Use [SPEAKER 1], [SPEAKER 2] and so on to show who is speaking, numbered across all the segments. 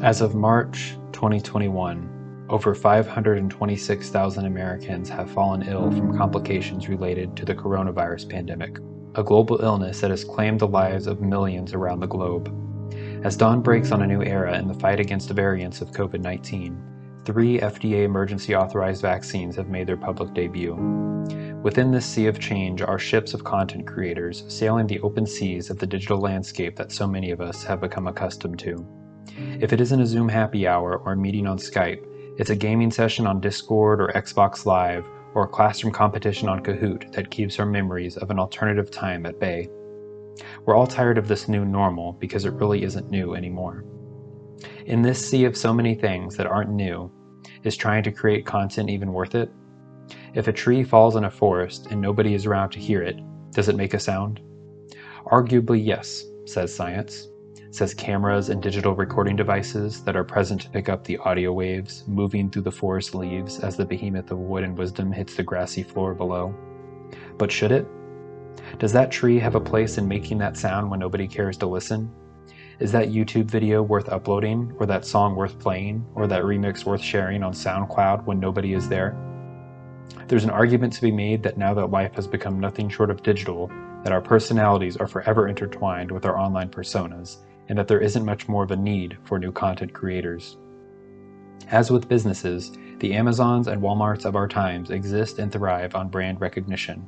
[SPEAKER 1] As of March 2021, over 526,000 Americans have fallen ill from complications related to the coronavirus pandemic, a global illness that has claimed the lives of millions around the globe. As dawn breaks on a new era in the fight against the variants of COVID-19, 3 FDA emergency authorized vaccines have made their public debut. Within this sea of change are ships of content creators sailing the open seas of the digital landscape that so many of us have become accustomed to. If it isn't a Zoom happy hour or a meeting on Skype, it's a gaming session on Discord or Xbox Live, or a classroom competition on Kahoot that keeps our memories of an alternative time at bay. We're all tired of this new normal because it really isn't new anymore. In this sea of so many things that aren't new, is trying to create content even worth it? If a tree falls in a forest and nobody is around to hear it, does it make a sound? Arguably yes, says science. Says cameras and digital recording devices that are present to pick up the audio waves moving through the forest leaves as the behemoth of wood and wisdom hits the grassy floor below. But should it? Does that tree have a place in making that sound when nobody cares to listen? Is that YouTube video worth uploading, or that song worth playing, or that remix worth sharing on SoundCloud when nobody is there? There's an argument to be made that now that life has become nothing short of digital, that our personalities are forever intertwined with our online personas, and that there isn't much more of a need for new content creators. As with businesses, the Amazons and Walmarts of our times exist and thrive on brand recognition.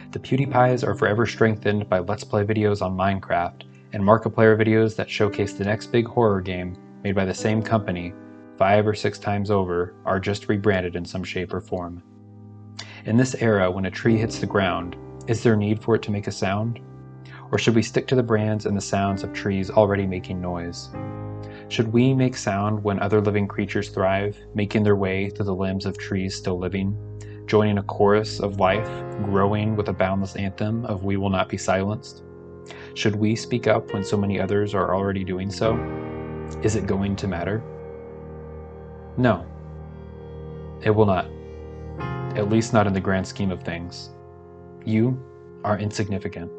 [SPEAKER 1] The PewDiePies are forever strengthened by Let's Play videos on Minecraft, and Markiplier videos that showcase the next big horror game made by the same company 5 or 6 times over are just rebranded in some shape or form. In this era, when a tree hits the ground, is there need for it to make a sound? Or should we stick to the brands and the sounds of trees already making noise? Should we make sound when other living creatures thrive, making their way through the limbs of trees still living, joining a chorus of life, growing with a boundless anthem of "We will not be silenced"? Should we speak up when so many others are already doing so? Is it going to matter? No, it will not. At least not in the grand scheme of things. You are insignificant.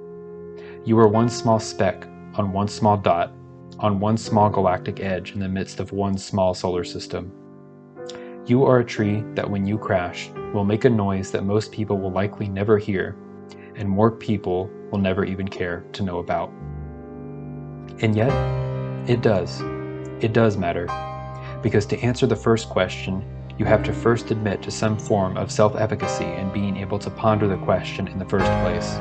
[SPEAKER 1] You are one small speck on one small dot on one small galactic edge in the midst of one small solar system. You are a tree that when you crash will make a noise that most people will likely never hear, and more people will never even care to know about. And yet, it does. It does matter. Because to answer the first question, you have to first admit to some form of self-efficacy in being able to ponder the question in the first place.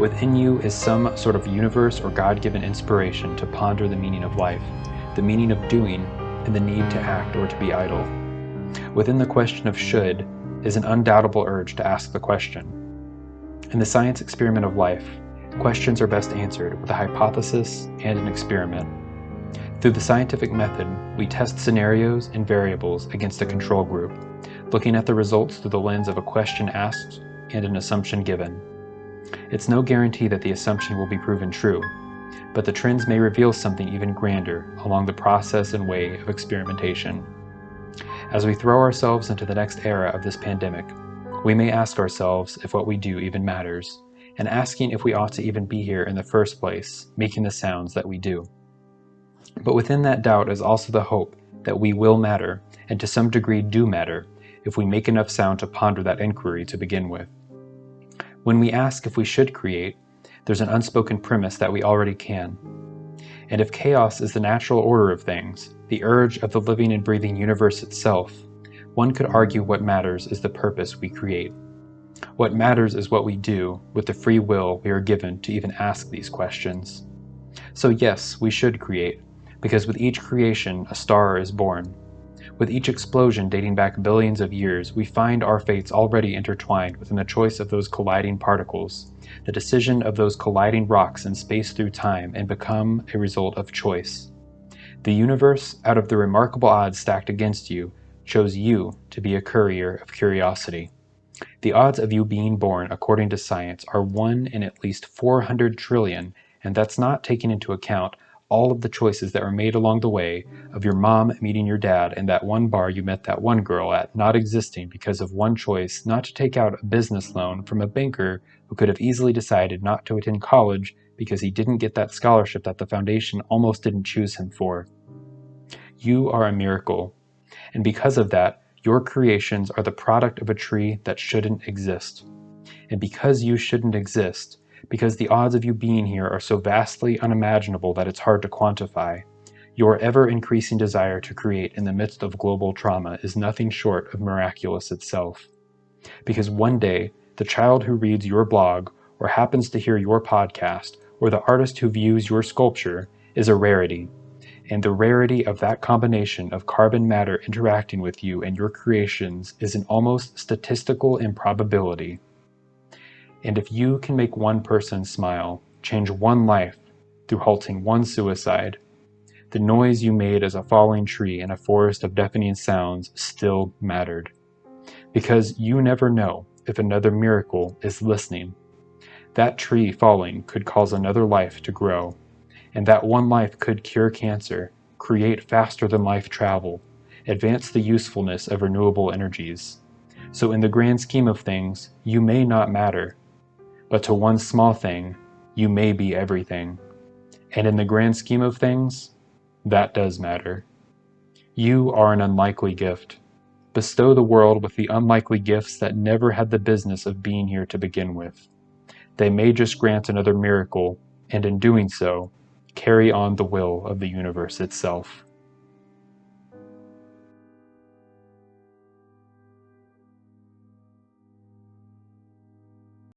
[SPEAKER 1] Within you is some sort of universe or God-given inspiration to ponder the meaning of life, the meaning of doing, and the need to act or to be idle. Within the question of should is an undoubtable urge to ask the question. In the science experiment of life, questions are best answered with a hypothesis and an experiment. Through the scientific method, we test scenarios and variables against a control group, looking at the results through the lens of a question asked and an assumption given. It's no guarantee that the assumption will be proven true, but the trends may reveal something even grander along the process and way of experimentation. As we throw ourselves into the next era of this pandemic, we may ask ourselves if what we do even matters, and asking if we ought to even be here in the first place, making the sounds that we do. But within that doubt is also the hope that we will matter, and to some degree do matter, if we make enough sound to ponder that inquiry to begin with. When we ask if we should create, there's an unspoken premise that we already can. And if chaos is the natural order of things, the urge of the living and breathing universe itself, one could argue what matters is the purpose we create. What matters is what we do with the free will we are given to even ask these questions. So yes, we should create, because with each creation a star is born. With each explosion dating back billions of years, we find our fates already intertwined within the choice of those colliding particles, the decision of those colliding rocks in space through time, and become a result of choice. The universe, out of the remarkable odds stacked against you, chose you to be a courier of curiosity. The odds of you being born, according to science, are 1 in at least 400 trillion, and that's not taking into account all of the choices that were made along the way of your mom meeting your dad and that one bar you met that one girl at not existing because of one choice not to take out a business loan from a banker who could have easily decided not to attend college because he didn't get that scholarship that the foundation almost didn't choose him for. You are a miracle, and because of that, your creations are the product of a tree that shouldn't exist. And because you shouldn't exist, because the odds of you being here are so vastly unimaginable that it's hard to quantify, your ever-increasing desire to create in the midst of global trauma is nothing short of miraculous itself. Because one day, the child who reads your blog, or happens to hear your podcast, or the artist who views your sculpture is a rarity. And the rarity of that combination of carbon matter interacting with you and your creations is an almost statistical improbability. And if you can make one person smile, change one life through halting one suicide, the noise you made as a falling tree in a forest of deafening sounds still mattered. Because you never know if another miracle is listening. That tree falling could cause another life to grow, and that one life could cure cancer, create faster than life travel, advance the usefulness of renewable energies. So in the grand scheme of things, you may not matter, but to one small thing, you may be everything. And in the grand scheme of things, that does matter. You are an unlikely gift. Bestow the world with the unlikely gifts that never had the business of being here to begin with. They may just grant another miracle, and in doing so, carry on the will of the universe itself.